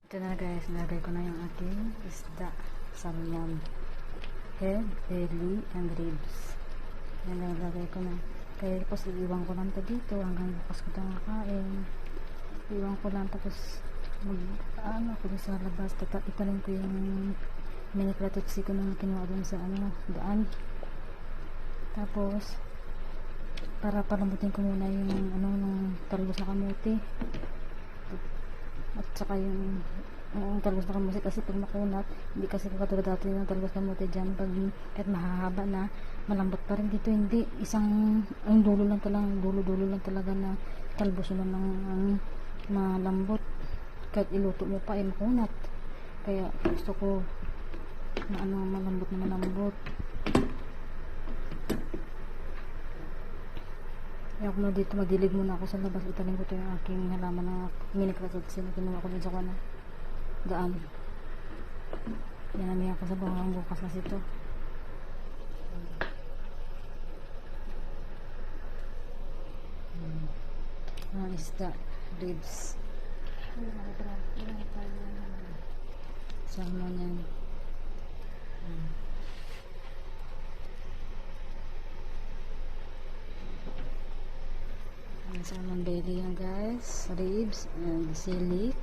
Ito na guys, nalagay ko na yung aking isda, salmon, head, belly, and ribs. Yan, nalagay ko na. Kaya tapos iiwan ko lang ito dito hanggang bukas ko ito makain. Iiwan ko lang tapos ako sa labas. Itanin ko yung mini kratutsi ko nung kinuha dun sa daan. Tapos para palambutin ko muna yung nung talbos na kamuti. At saka yung talbos na kamuti kasi pag makunat, hindi kasi katulad dati yung talbos na kamuti dyan, pag kahit mahahaba na, malambot pa rin. Dito hindi, ang dulo lang talaga na talbos na lang ang malambot. Kahit iluto mo pa, makunat. Kaya gusto ko na malambot. Kaya ako dito, magdilig muna ako sa labas. Itanin ko ito yung aking halaman na mini kratutsi na kinuha ko din sa daan. Yan, ako sa bangang bukas kasi ito. Isda, ribs. Salmon yan. Salmon belly yan guys, ribs and sili.